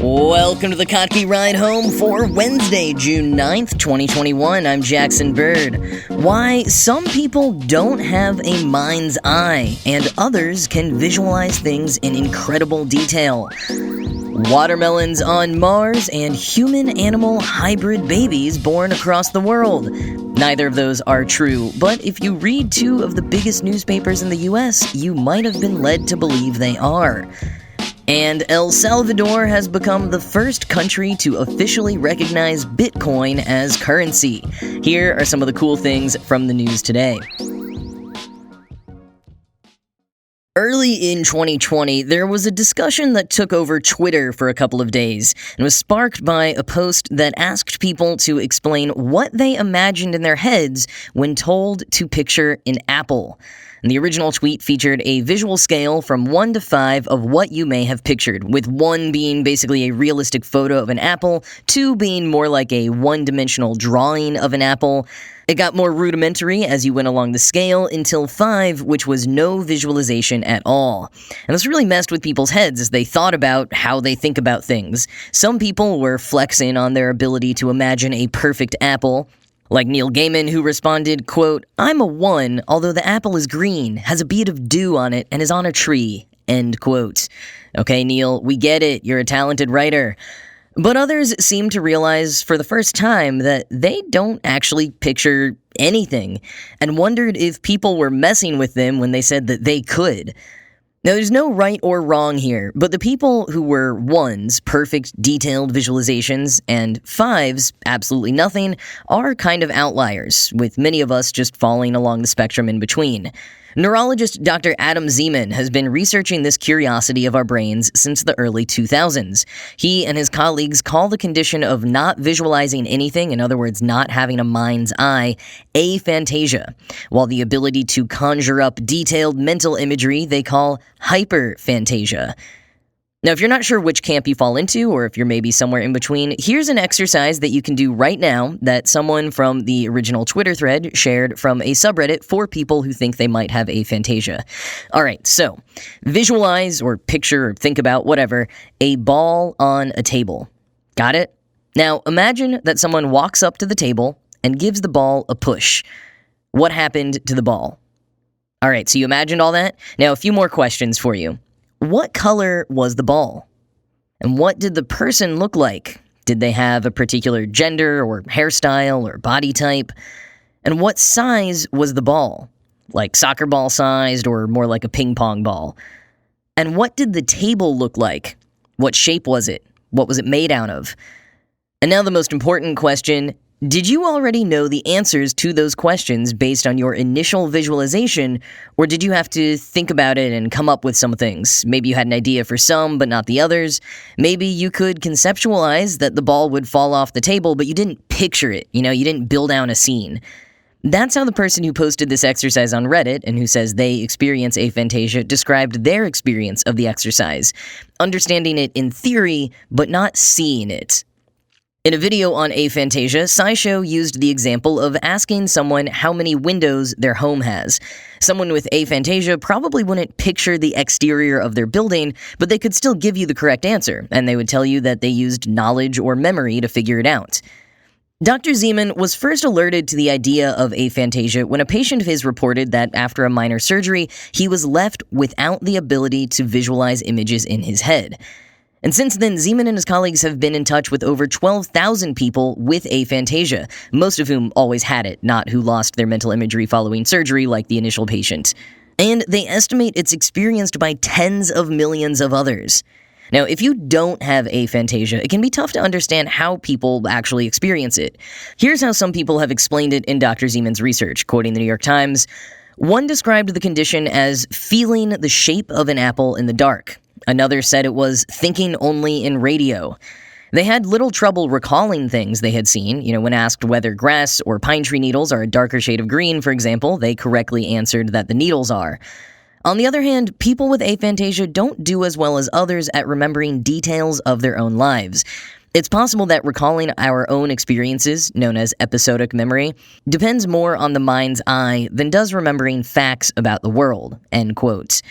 Welcome to the Kottke Ride Home for Wednesday, June 9th, 2021. I'm Jackson Bird. Why some people don't have a mind's eye and others can visualize things in incredible detail. Watermelons on Mars and human-animal hybrid babies born across the world. Neither of those are true, but if you read two of the biggest newspapers in the US, you might have been led to believe they are. And El Salvador has become the first country to officially recognize Bitcoin as currency. Here are some of the cool things from the news today. Early in 2020, there was a discussion that took over Twitter for a couple of days and was sparked by a post that asked people to explain what they imagined in their heads when told to picture an apple. And the original tweet featured a visual scale from 1 to 5 of what you may have pictured, with 1 being basically a realistic photo of an apple, 2 being more like a one-dimensional drawing of an apple. It got more rudimentary as you went along the scale until 5, which was no visualization at all. And this really messed with people's heads as they thought about how they think about things. Some people were flexing on their ability to imagine a perfect apple, like Neil Gaiman, who responded, quote, "I'm a 1, although the apple is green, has a bead of dew on it, and is on a tree," end quote. Okay, Neil, we get it. You're a talented writer. But others seem to realize for the first time that they don't actually picture anything, and wondered if people were messing with them when they said that they could. Now, there's no right or wrong here, but the people who were 1s, perfect detailed visualizations, and 5s, absolutely nothing, are kind of outliers, with many of us just falling along the spectrum in between. Neurologist Dr. Adam Zeman has been researching this curiosity of our brains since the early 2000s. He and his colleagues call the condition of not visualizing anything, in other words, not having a mind's eye, aphantasia, while the ability to conjure up detailed mental imagery they call hyperphantasia. Now, if you're not sure which camp you fall into, or if you're maybe somewhere in between, here's an exercise that you can do right now that someone from the original Twitter thread shared from a subreddit for people who think they might have aphantasia. All right, so visualize or picture or think about, whatever, a ball on a table. Got it? Now, imagine that someone walks up to the table and gives the ball a push. What happened to the ball? All right, so you imagined all that? Now, a few more questions for you. What color was the ball? And what did the person look like? Did they have a particular gender or hairstyle or body type? And what size was the ball? Like soccer ball sized or more like a ping pong ball? And what did the table look like? What shape was it? What was it made out of? And now the most important question. Did you already know the answers to those questions based on your initial visualization, or did you have to think about it and come up with some things? Maybe you had an idea for some, but not the others. Maybe you could conceptualize that the ball would fall off the table, but you didn't picture it. You didn't build out a scene. That's how the person who posted this exercise on Reddit, and who says they experience aphantasia, described their experience of the exercise. Understanding it in theory, but not seeing it. In a video on aphantasia, SciShow used the example of asking someone how many windows their home has. Someone with aphantasia probably wouldn't picture the exterior of their building, but they could still give you the correct answer, and they would tell you that they used knowledge or memory to figure it out. Dr. Zeman was first alerted to the idea of aphantasia when a patient of his reported that after a minor surgery, he was left without the ability to visualize images in his head. And since then, Zeman and his colleagues have been in touch with over 12,000 people with aphantasia, most of whom always had it, not who lost their mental imagery following surgery like the initial patient. And they estimate it's experienced by tens of millions of others. Now, if you don't have aphantasia, it can be tough to understand how people actually experience it. Here's how some people have explained it in Dr. Zeman's research, quoting the New York Times. One described the condition as feeling the shape of an apple in the dark. Another said it was thinking only in radio. They had little trouble recalling things they had seen. When asked whether grass or pine tree needles are a darker shade of green, for example, they correctly answered that the needles are. On the other hand, people with aphantasia don't do as well as others at remembering details of their own lives. It's possible that recalling our own experiences, known as episodic memory, depends more on the mind's eye than does remembering facts about the world, end quote.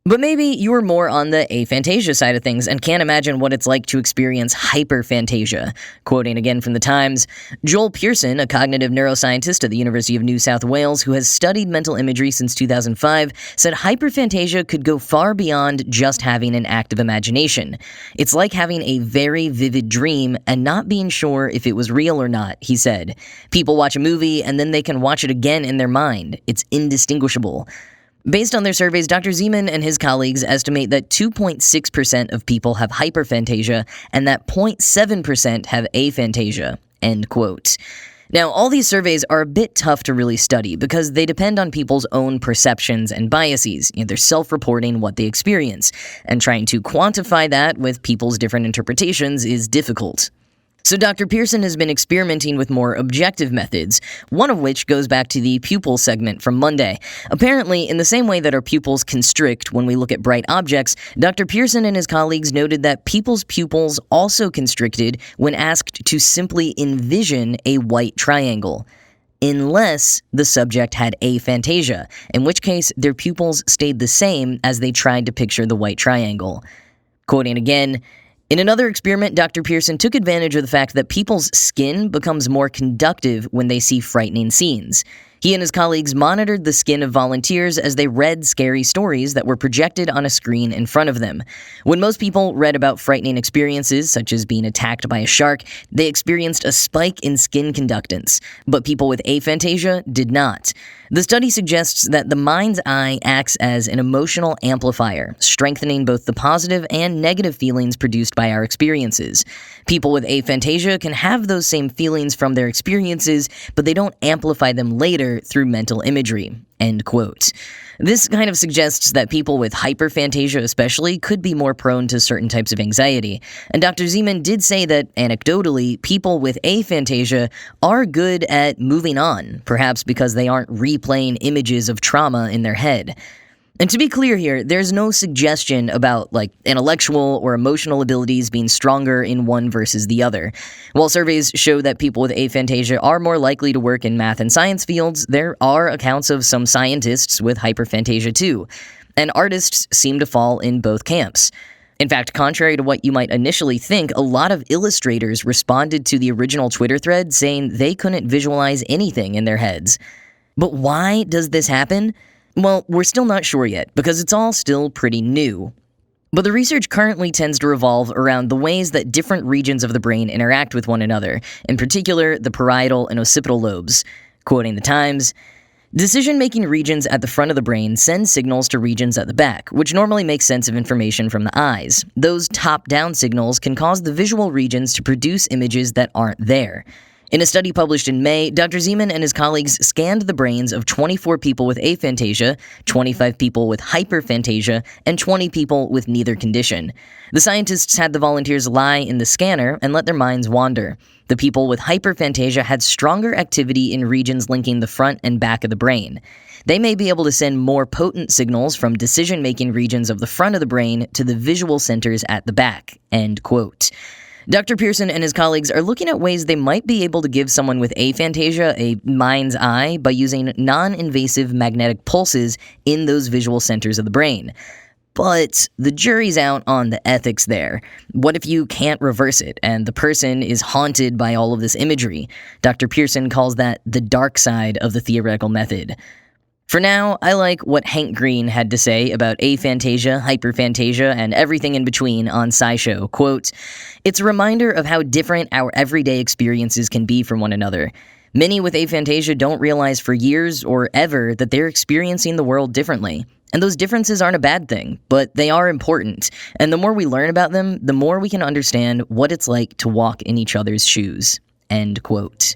But maybe you're more on the aphantasia side of things and can't imagine what it's like to experience hyperphantasia. Quoting again from the Times, Joel Pearson, a cognitive neuroscientist at the University of New South Wales who has studied mental imagery since 2005, said hyperphantasia could go far beyond just having an active imagination. It's like having a very vivid dream and not being sure if it was real or not, he said. People watch a movie and then they can watch it again in their mind. It's indistinguishable. Based on their surveys, Dr. Zeman and his colleagues estimate that 2.6% of people have hyperphantasia and that 0.7% have aphantasia, end quote. Now, all these surveys are a bit tough to really study because they depend on people's own perceptions and biases. They're self-reporting what they experience, and trying to quantify that with people's different interpretations is difficult. So Dr. Pearson has been experimenting with more objective methods, one of which goes back to the pupil segment from Monday. Apparently, in the same way that our pupils constrict when we look at bright objects, Dr. Pearson and his colleagues noted that people's pupils also constricted when asked to simply envision a white triangle, unless the subject had aphantasia, in which case their pupils stayed the same as they tried to picture the white triangle. Quoting again, in another experiment, Dr. Pearson took advantage of the fact that people's skin becomes more conductive when they see frightening scenes. He and his colleagues monitored the skin of volunteers as they read scary stories that were projected on a screen in front of them. When most people read about frightening experiences, such as being attacked by a shark, they experienced a spike in skin conductance, but people with aphantasia did not. The study suggests that the mind's eye acts as an emotional amplifier, strengthening both the positive and negative feelings produced by our experiences. People with aphantasia can have those same feelings from their experiences, but they don't amplify them later through mental imagery, end quote. This kind of suggests that people with hyperphantasia especially could be more prone to certain types of anxiety. And Dr. Zeman did say that, anecdotally, people with aphantasia are good at moving on, perhaps because they aren't replaying images of trauma in their head. And to be clear here, there's no suggestion about, intellectual or emotional abilities being stronger in one versus the other. While surveys show that people with aphantasia are more likely to work in math and science fields, there are accounts of some scientists with hyperphantasia too. And artists seem to fall in both camps. In fact, contrary to what you might initially think, a lot of illustrators responded to the original Twitter thread saying they couldn't visualize anything in their heads. But why does this happen? Well, we're still not sure yet, because it's all still pretty new. But the research currently tends to revolve around the ways that different regions of the brain interact with one another, in particular the parietal and occipital lobes. Quoting the Times, decision-making regions at the front of the brain send signals to regions at the back, which normally make sense of information from the eyes. Those top-down signals can cause the visual regions to produce images that aren't there. In a study published in May, Dr. Zeman and his colleagues scanned the brains of 24 people with aphantasia, 25 people with hyperphantasia, and 20 people with neither condition. The scientists had the volunteers lie in the scanner and let their minds wander. The people with hyperphantasia had stronger activity in regions linking the front and back of the brain. They may be able to send more potent signals from decision-making regions of the front of the brain to the visual centers at the back, end quote. Dr. Pearson and his colleagues are looking at ways they might be able to give someone with aphantasia a mind's eye by using non-invasive magnetic pulses in those visual centers of the brain. But the jury's out on the ethics there. What if you can't reverse it and the person is haunted by all of this imagery? Dr. Pearson calls that the dark side of the theoretical method. For now, I like what Hank Green had to say about aphantasia, hyperphantasia, and everything in between on SciShow. Quote, "It's a reminder of how different our everyday experiences can be from one another. Many with aphantasia don't realize for years or ever that they're experiencing the world differently. And those differences aren't a bad thing, but they are important. And the more we learn about them, the more we can understand what it's like to walk in each other's shoes." End quote.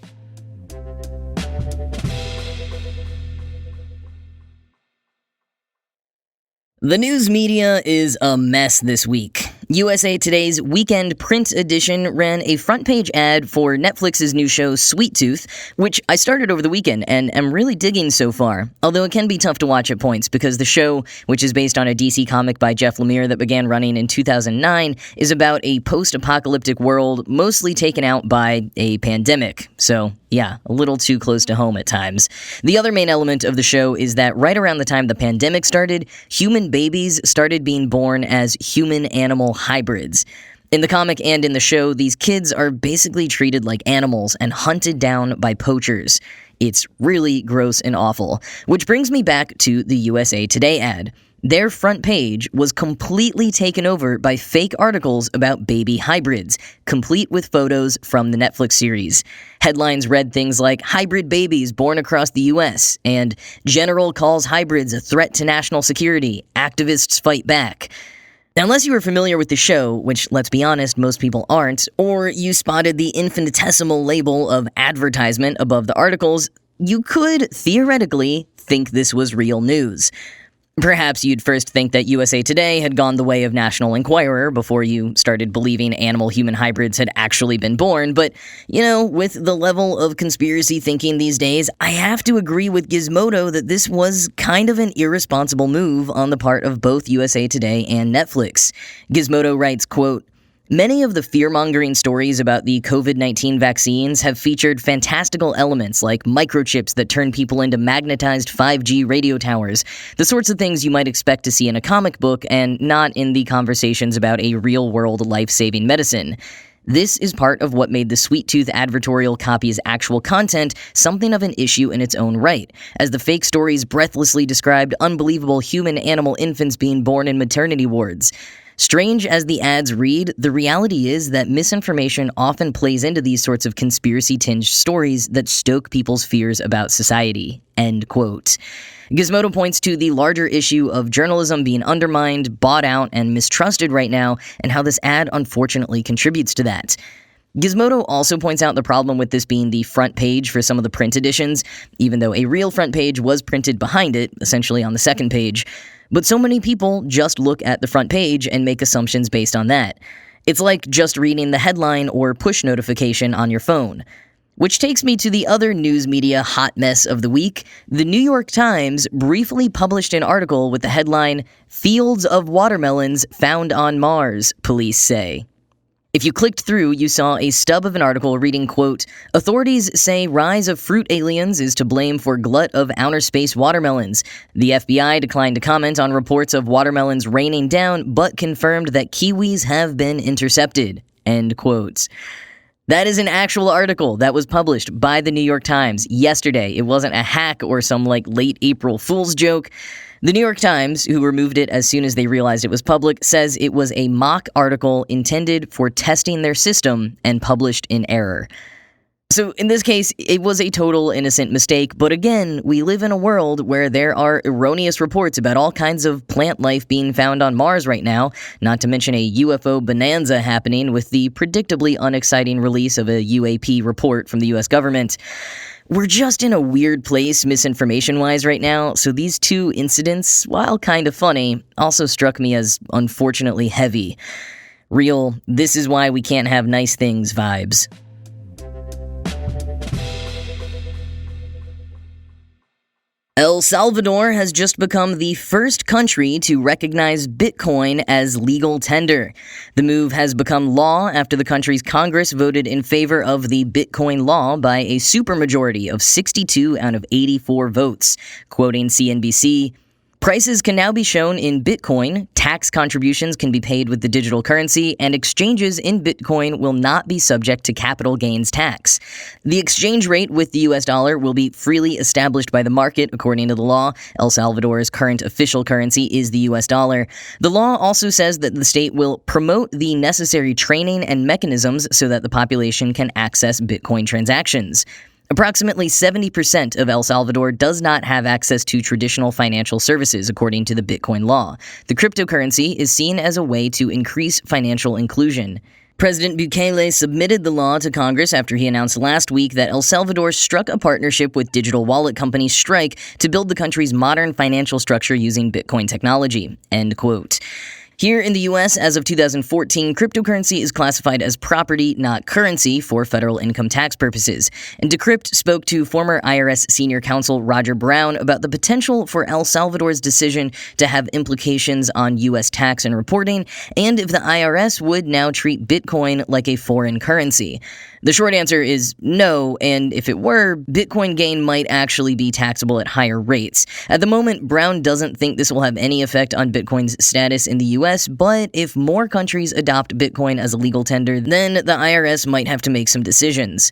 The news media is a mess this week. USA Today's weekend print edition ran a front-page ad for Netflix's new show Sweet Tooth, which I started over the weekend and am really digging so far, although it can be tough to watch at points because the show, which is based on a DC comic by Jeff Lemire that began running in 2009, is about a post-apocalyptic world mostly taken out by a pandemic. So, yeah, a little too close to home at times. The other main element of the show is that right around the time the pandemic started, human babies started being born as human-animal hybrids. In the comic and in the show, these kids are basically treated like animals and hunted down by poachers. It's really gross and awful, which brings me back to the USA Today ad. Their front page was completely taken over by fake articles about baby hybrids, complete with photos from the Netflix series. Headlines read things like, "Hybrid babies born across the U.S.," and "General calls hybrids a threat to national security. Activists fight back." Now, unless you were familiar with the show, which, let's be honest, most people aren't, or you spotted the infinitesimal label of advertisement above the articles, you could, theoretically, think this was real news. Perhaps you'd first think that USA Today had gone the way of National Enquirer before you started believing animal-human hybrids had actually been born, but, with the level of conspiracy thinking these days, I have to agree with Gizmodo that this was kind of an irresponsible move on the part of both USA Today and Netflix. Gizmodo writes, quote, "Many of the fear-mongering stories about the COVID-19 vaccines have featured fantastical elements like microchips that turn people into magnetized 5G radio towers, the sorts of things you might expect to see in a comic book and not in the conversations about a real-world life-saving medicine. This is part of what made the Sweet Tooth advertorial copy's actual content something of an issue in its own right, as the fake stories breathlessly described unbelievable human-animal infants being born in maternity wards. Strange as the ads read, the reality is that misinformation often plays into these sorts of conspiracy-tinged stories that stoke people's fears about society." End quote. Gizmodo points to the larger issue of journalism being undermined, bought out, and mistrusted right now, and how this ad unfortunately contributes to that. Gizmodo also points out the problem with this being the front page for some of the print editions, even though a real front page was printed behind it, essentially on the second page. But so many people just look at the front page and make assumptions based on that. It's like just reading the headline or push notification on your phone. Which takes me to the other news media hot mess of the week. The New York Times briefly published an article with the headline, "Fields of Watermelons Found on Mars, Police Say." If you clicked through, you saw a stub of an article reading, quote, "Authorities say rise of fruit aliens is to blame for glut of outer space watermelons. The FBI declined to comment on reports of watermelons raining down, but confirmed that kiwis have been intercepted." End quote. That is an actual article that was published by the New York Times yesterday. It wasn't a hack or some late April Fool's joke. The New York Times, who removed it as soon as they realized it was public, says it was a mock article intended for testing their system and published in error. So in this case, it was a total innocent mistake, but again, we live in a world where there are erroneous reports about all kinds of plant life being found on Mars right now, not to mention a UFO bonanza happening with the predictably unexciting release of a UAP report from the US government. We're just in a weird place misinformation-wise right now, so these two incidents, while kind of funny, also struck me as unfortunately heavy. Real, this is why we can't have nice things vibes. El Salvador has just become the first country to recognize Bitcoin as legal tender. The move has become law after the country's Congress voted in favor of the Bitcoin law by a supermajority of 62 out of 84 votes. Quoting CNBC, "Prices can now be shown in Bitcoin, tax contributions can be paid with the digital currency, and exchanges in Bitcoin will not be subject to capital gains tax. The exchange rate with the US dollar will be freely established by the market, according to the law. El Salvador's current official currency is the US dollar. The law also says that the state will promote the necessary training and mechanisms so that the population can access Bitcoin transactions." Approximately 70% of El Salvador does not have access to traditional financial services, according to the Bitcoin law. The cryptocurrency is seen as a way to increase financial inclusion. President Bukele submitted the law to Congress after he announced last week that El Salvador struck a partnership with digital wallet company Strike to build the country's modern financial structure using Bitcoin technology. End quote. Here in the US, as of 2014, cryptocurrency is classified as property, not currency, for federal income tax purposes. And Decrypt spoke to former IRS senior counsel Roger Brown about the potential for El Salvador's decision to have implications on US tax and reporting, and if the IRS would now treat Bitcoin like a foreign currency. The short answer is no, and if it were, Bitcoin gain might actually be taxable at higher rates. At the moment, Brown doesn't think this will have any effect on Bitcoin's status in the US, but if more countries adopt Bitcoin as a legal tender, then the IRS might have to make some decisions.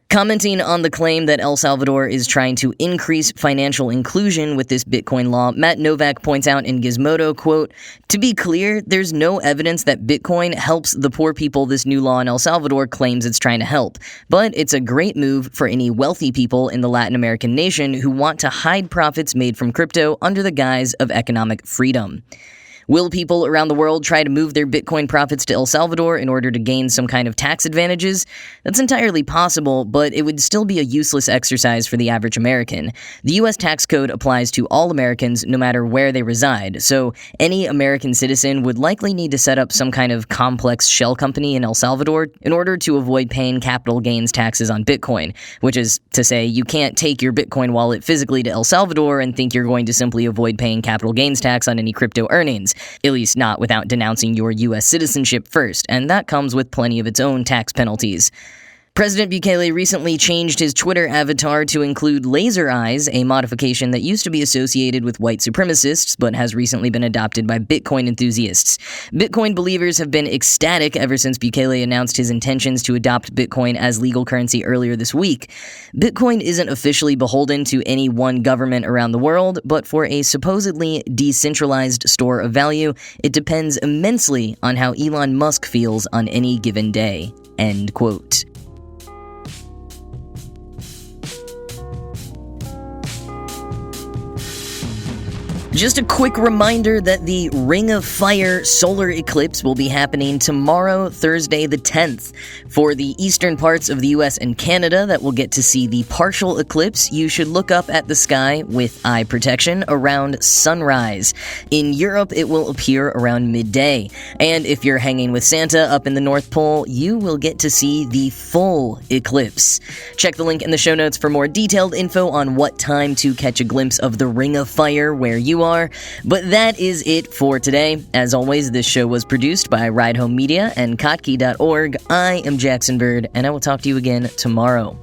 Commenting on the claim that El Salvador is trying to increase financial inclusion with this Bitcoin law, Matt Novak points out in Gizmodo, quote, "To be clear, there's no evidence that Bitcoin helps the poor people this new law in El Salvador claims it's trying to help. But it's a great move for any wealthy people in the Latin American nation who want to hide profits made from crypto under the guise of economic freedom." Will people around the world try to move their Bitcoin profits to El Salvador in order to gain some kind of tax advantages? That's entirely possible, but it would still be a useless exercise for the average American. The U.S. tax code applies to all Americans no matter where they reside, so any American citizen would likely need to set up some kind of complex shell company in El Salvador in order to avoid paying capital gains taxes on Bitcoin, which is to say you can't take your Bitcoin wallet physically to El Salvador and think you're going to simply avoid paying capital gains tax on any crypto earnings. At least not without denouncing your U.S. citizenship first, and that comes with plenty of its own tax penalties. President Bukele recently changed his Twitter avatar to include laser eyes, a modification that used to be associated with white supremacists, but has recently been adopted by Bitcoin enthusiasts. Bitcoin believers have been ecstatic ever since Bukele announced his intentions to adopt Bitcoin as legal currency earlier this week. Bitcoin isn't officially beholden to any one government around the world, but for a supposedly decentralized store of value, it depends immensely on how Elon Musk feels on any given day. End quote. Just a quick reminder that the Ring of Fire solar eclipse will be happening tomorrow, Thursday the 10th. For the eastern parts of the US and Canada that will get to see the partial eclipse, you should look up at the sky with eye protection around sunrise. In Europe, it will appear around midday. And if you're hanging with Santa up in the North Pole, you will get to see the full eclipse. Check the link in the show notes for more detailed info on what time to catch a glimpse of the Ring of Fire where you are. But that is it for today. As always, this show was produced by Ride Home Media and Kottke.org. I am Jackson Bird, and I will talk to you again tomorrow.